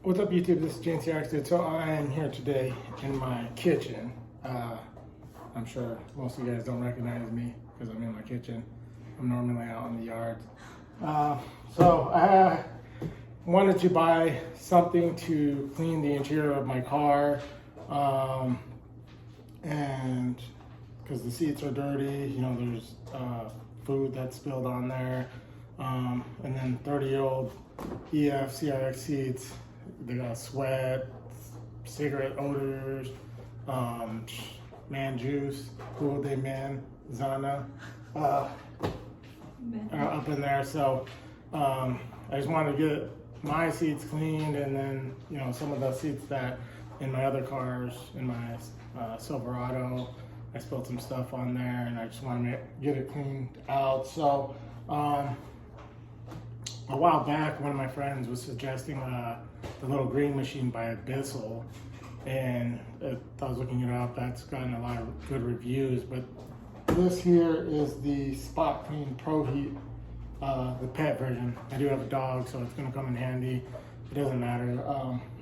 What's up, YouTube? This is JNCRX. So I am here today in my kitchen. I'm sure most of you guys don't recognize me because I'm in my kitchen. I'm normally out in the yard. So I wanted to buy something to clean the interior of my car, and because the seats are dirty, you know, there's food that's spilled on there, and then 30-year-old EF CRX seats. They got sweat, cigarette odors, man juice, cool day man, Zana, are up in there. So I just wanted to get my seats cleaned, and then, you know, some of the seats that in my other cars, in my Silverado, I spilled some stuff on there, and I just want to get it cleaned out. So a while back, one of my friends was suggesting the little green machine by Bissell, and I was looking it up. That's gotten a lot of good reviews, but this here is the Spot Clean Pro Heat, the pet version. I do have a dog, so it's going to come in handy. It doesn't matter.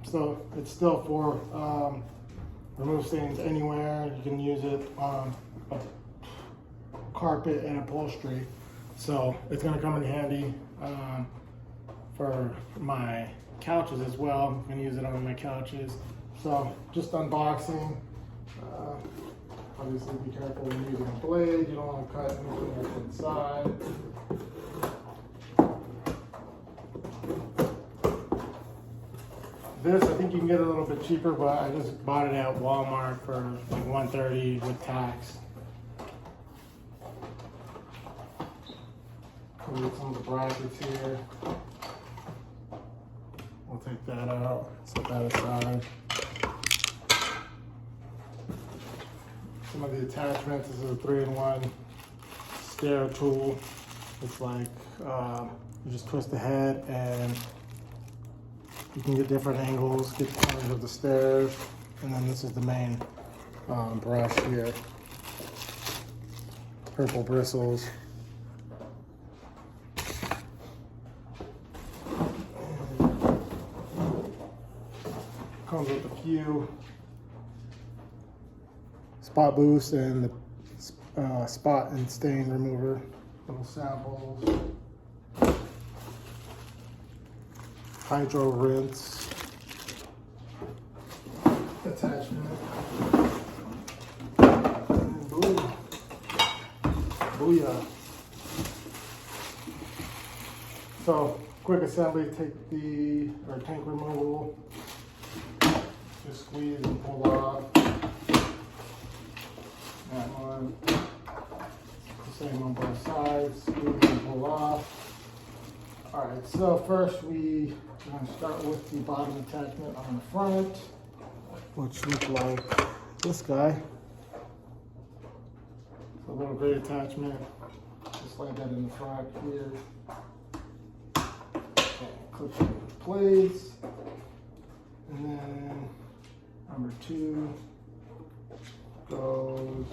So it's still for remove stains anywhere. You can use it on a carpet and upholstery. So it's going to come in handy for my couches as well. I'm going to use it on my couches. So just unboxing. Obviously be careful when using a blade. You don't want to cut anything that's inside. This, I think you can get a little bit cheaper, but I just bought it at Walmart for like $130 with tax. Get some of the brackets here. We'll take that out, set that aside. Some of the attachments. This is a 3-in-1 stair tool. It's like you just twist the head and you can get different angles, get the corners of the stairs. And then this is the main brush here. Purple bristles. Comes with a few spot boost and the spot and stain remover, little samples, hydro rinse attachment, and boom, booyah. So quick assembly, take the tank removal. Just squeeze and pull off. That one. The same on both sides. Squeeze and pull off. Alright, so first we're going to start with the bottom attachment on the front, which looks like this guy. It's a little great attachment. Just slide that in the front here. And clip it into place. And then number 2 goes,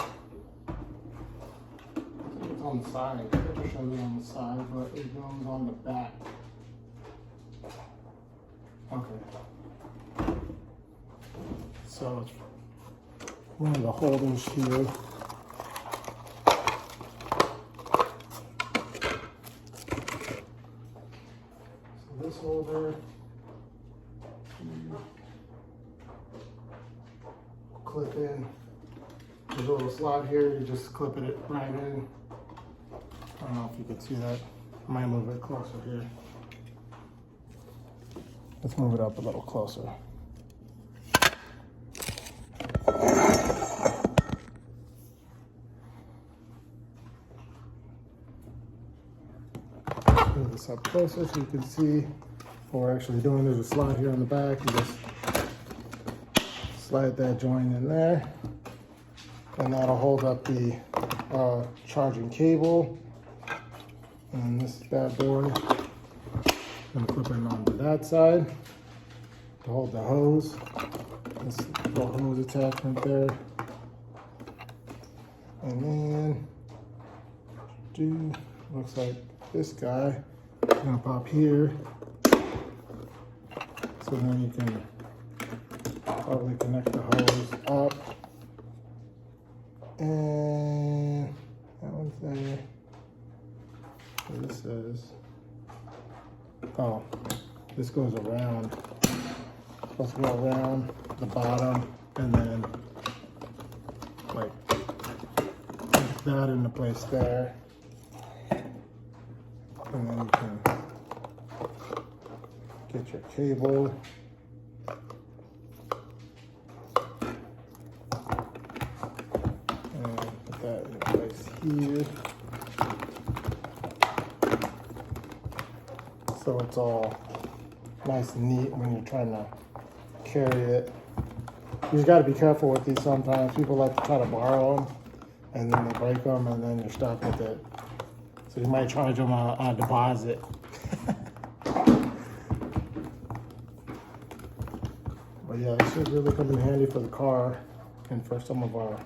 it's on the side. It shows it on the side, but it goes on the back. Okay. So it's one of the holders here. So this holder, clip in. There's a little slot here, you just clip it right in. I don't know if you can see that. I might move it closer here. Let's move it up a little closer. Move this up closer so you can see what we're actually doing. There's a slot here on the back. You just slide that joint in there, and that'll hold up the charging cable. And this bad boy, I'm gonna clip in onto that side to hold the hose. This little hose attachment there. And then, looks like this guy is gonna pop here. So and then you can probably connect the hose up. And that one's there. What this is, oh, this goes around. It's supposed to go around the bottom and then like put that into place there. And then you can get your cable. And put that in place here. So it's all nice and neat when you're trying to carry it. You just got to be careful with these sometimes. People like to try to borrow them and then they break them and then you're stuck with it. So you might charge them a deposit. But yeah, this should really come in handy for the car and for some of our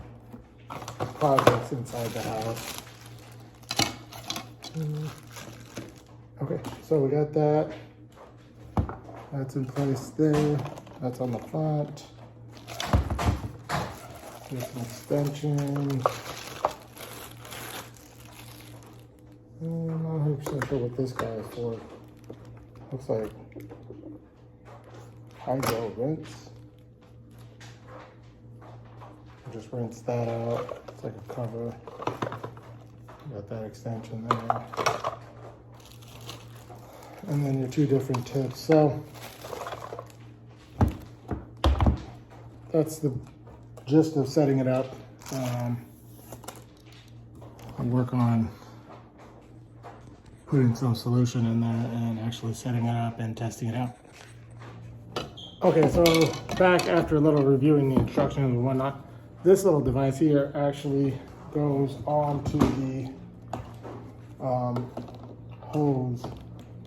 projects inside the house. Okay, so we got that. That's in place there. That's on the front. Here's some extensions. I'm not 100% sure what this guy is for. Looks like hydro rinse. Just rinse that out. It's like a cover. Got that extension there. And then your two different tips. So that's the gist of setting it up. I'll work on putting some solution in there and actually setting it up and testing it out. Okay, so back after a little reviewing the instructions and whatnot, this little device here actually goes onto the hose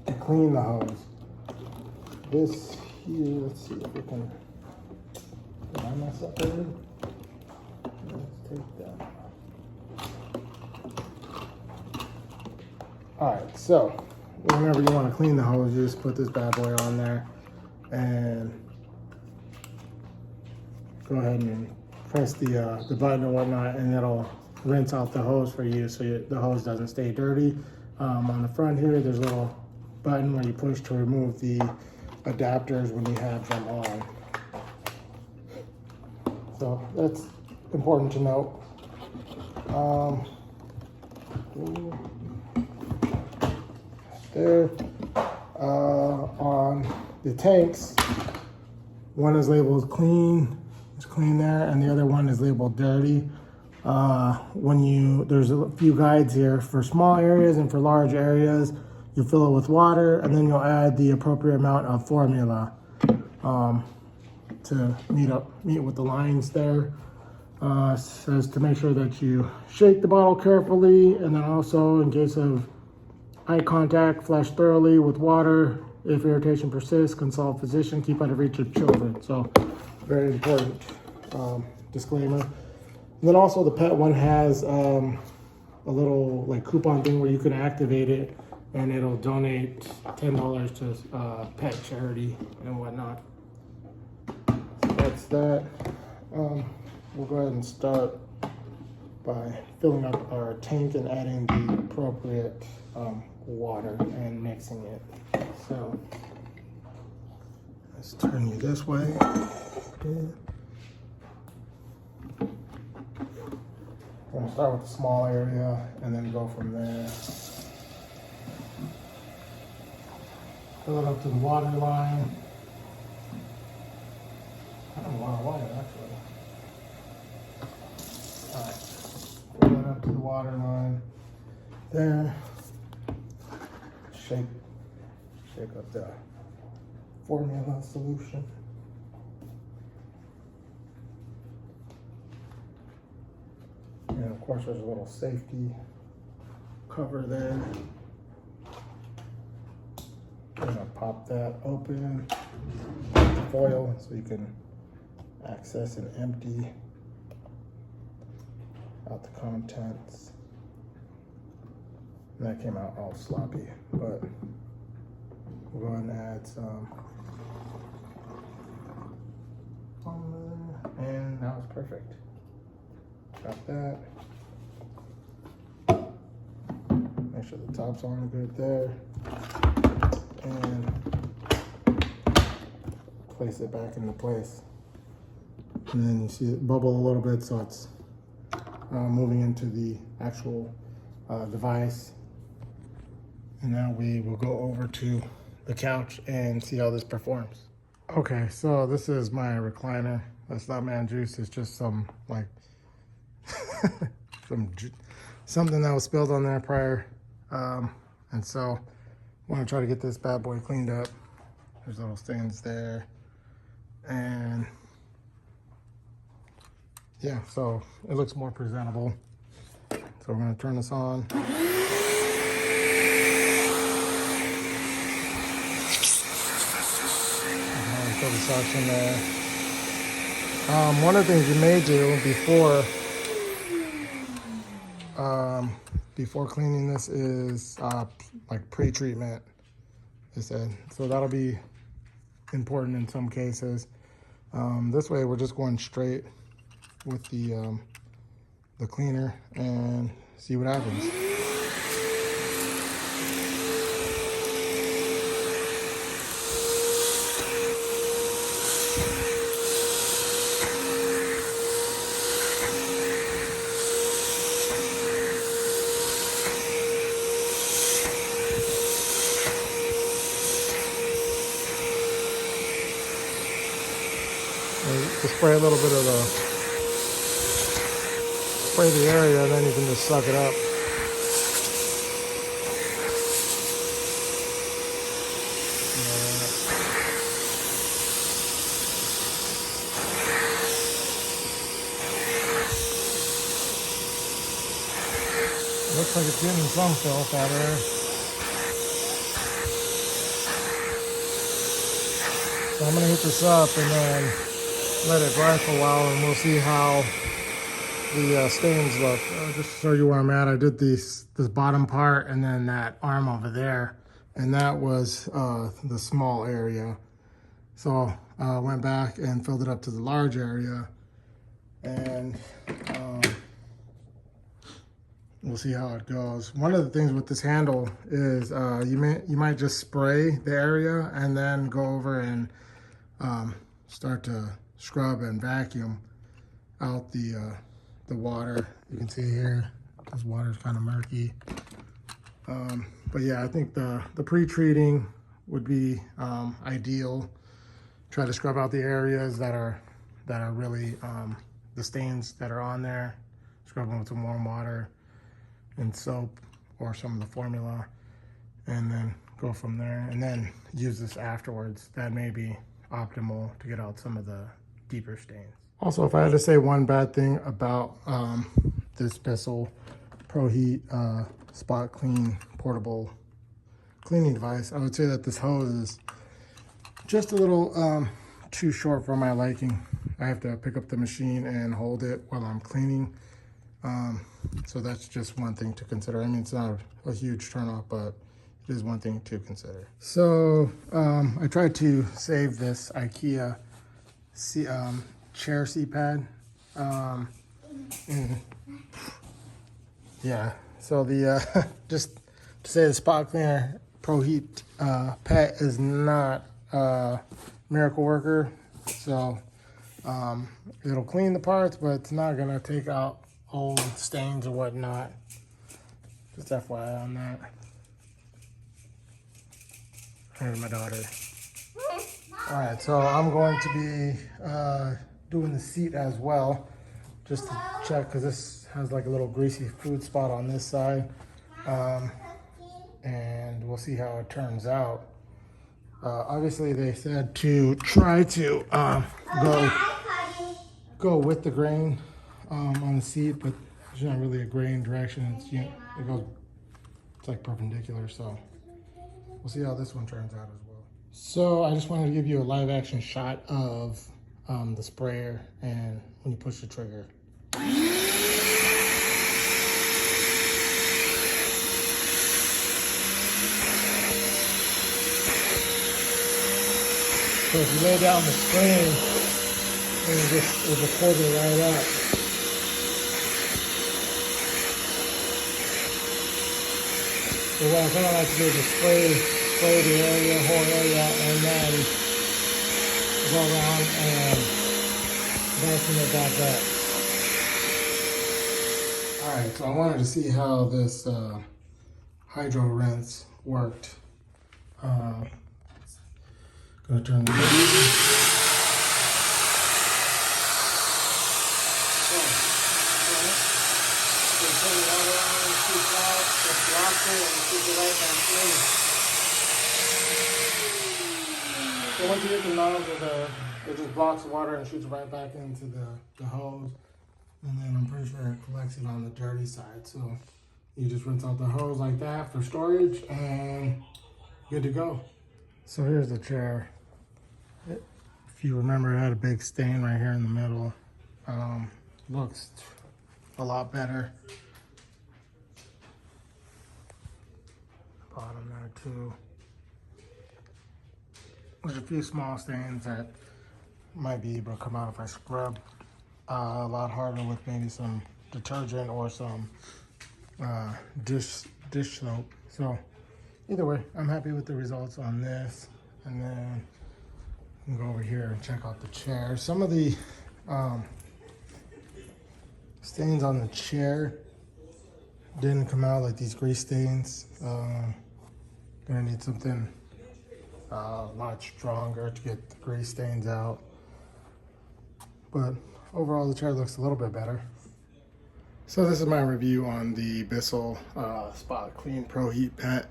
to clean the hose. This here, let's see if we can, did I mess up there? Let's take that. Alright, so whenever you want to clean the hose, you just put this bad boy on there and go ahead and press the button or whatnot, and it'll rinse out the hose for you so the hose doesn't stay dirty. On the front here, there's a little button where you push to remove the adapters when you have them on. So that's important to note. There on the tanks, one is labeled clean, it's clean there, and the other one is labeled dirty. There's a few guides here for small areas and for large areas. You fill it with water, and then you'll add the appropriate amount of formula to meet with the lines there. Says to make sure that you shake the bottle carefully, and then also in case of eye contact, flush thoroughly with water. If irritation persists, consult physician, keep out of reach of children. So very important disclaimer. And then also the pet one has a little like coupon thing where you can activate it and it'll donate $10 to pet charity and whatnot. So that's that. We'll go ahead and start by filling up our tank and adding the appropriate water and mixing it. So let's turn you this way. We're gonna start with the small area and then go from there. Fill it up to the water line. I don't know a lot of water actually. All right, fill it up to the water line. There. Shake up the formula solution. And of course there's a little safety cover there. I'm gonna pop that open with the foil so you can access and empty out the contents. And that came out all sloppy, but we'll go ahead and add some Perfect. Got that. Make sure the top's on good there. And place it back into place. And then you see it bubble a little bit, so it's moving into the actual device. And now we will go over to the couch and see how this performs. Okay, so this is my recliner. That's not man juice, it's just some like something that was spilled on there prior. And so I want to try to get this bad boy cleaned up. There's little stains there. And yeah, so it looks more presentable. So we're going to turn this on. Throw the socks in there. One of the things you may do before cleaning this is like pre-treatment, they said. So that'll be important in some cases. This way we're just going straight with the cleaner and see what happens. Just spray a little bit of spray the area, and then you can just suck it up. Looks like it's getting some filth out of there. So I'm gonna heat this up and then let it dry for a while, and we'll see how the stains look. Just to show you where I'm at, I did this bottom part and then that arm over there, and that was the small area. So I went back and filled it up to the large area, and we'll see how it goes. One of the things with this handle is you might just spray the area and then go over and start to scrub and vacuum out the water. You can see here, this water is kind of murky. But yeah, I think the pre-treating would be ideal. Try to scrub out the areas that are really the stains that are on there. Scrub them with some warm water and soap or some of the formula, and then go from there. And then use this afterwards. That may be optimal to get out some of the deeper stains. Also, if I had to say one bad thing about this Bissell Pro Heat Spot Clean portable cleaning device, I would say that this hose is just a little too short for my liking. I have to pick up the machine and hold it while I'm cleaning. So that's just one thing to consider. I mean, it's not a huge turnoff, but it is one thing to consider. So I tried to save this IKEA chair seat pad. Yeah, so the just to say, the Spot Cleaner Pro Heat pet is not a miracle worker. So it'll clean the parts, but it's not gonna take out old stains or whatnot. Just FYI on that. Here's my daughter. All right, so I'm going to be doing the seat as well, just to check, because this has like a little greasy food spot on this side. And we'll see how it turns out. Obviously they said to try to go with the grain on the seat, but there's not really a grain direction. It's, it's like perpendicular, so we'll see how this one turns out as well. So I just wanted to give you a live action shot of the sprayer and when you push the trigger. So if you lay down the spray, and it just pulls it right up. So what I kind of like to do is just spray the area, whole area, and then go around and vacuum it back up. Alright, so I wanted to see how this hydro rinse worked. Gonna turn the So once you get the nozzle, it just blocks the water and shoots right back into the hose. And then I'm pretty sure it collects it on the dirty side. So you just rinse out the hose like that for storage and good to go. So here's the chair. If you remember, it had a big stain right here in the middle. Looks a lot better. Bottom there too. There's a few small stains that might be able to come out if I scrub a lot harder with maybe some detergent or some dish soap. So either way, I'm happy with the results on this. And then we can go over here and check out the chair. Some of the stains on the chair didn't come out, like these grease stains. Gonna need something a lot stronger to get the grease stains out. But overall, the chair looks a little bit better. So this is my review on the Bissell Spot Clean Pro Heat Pet.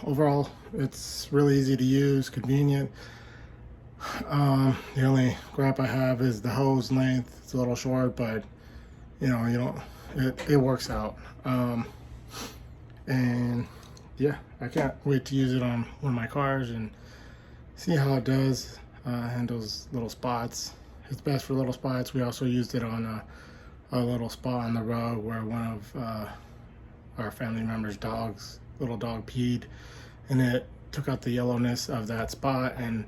Overall, it's really easy to use, convenient. The only gripe I have is the hose length. It's a little short, but it works out. And yeah, I can't wait to use it on one of my cars and see how it does. Handles little spots. It's best for little spots. We also used it on a little spot on the rug where one of our family members' little dog peed, and it took out the yellowness of that spot, and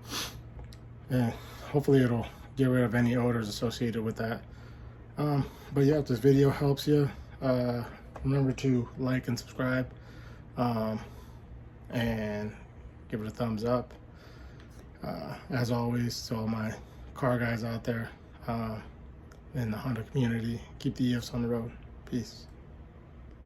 hopefully it'll get rid of any odors associated with that. But yeah, if this video helps you, remember to like and subscribe, and give it a thumbs up. As always, to all my car guys out there in the Honda community, keep the EFs on the road. Peace.